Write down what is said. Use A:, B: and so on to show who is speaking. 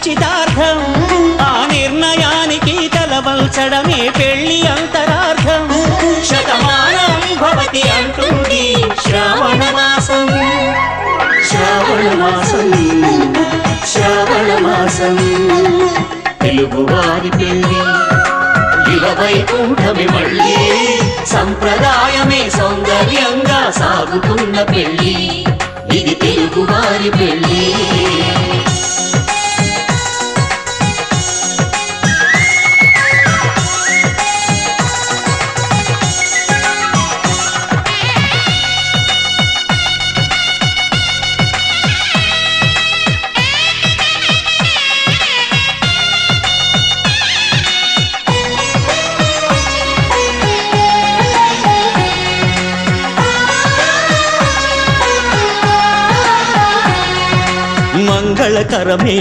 A: నిశ్చితార్థం ఆ నిర్ణయానికి తలవంచడమే పెళ్లి అంతరార్థం శతమానం భవతి అంటుంది శ్రావణ మాసం శ్రావణ మాసం శ్రావణ మాసం తెలుగువారి పెళ్లి వైకుంఠమి మళ్ళీ సంప్రదాయమే సౌందర్యంగా సాగుతున్న పెళ్లి ఇది తెలుగువారి పెళ్లి మంగళకరమే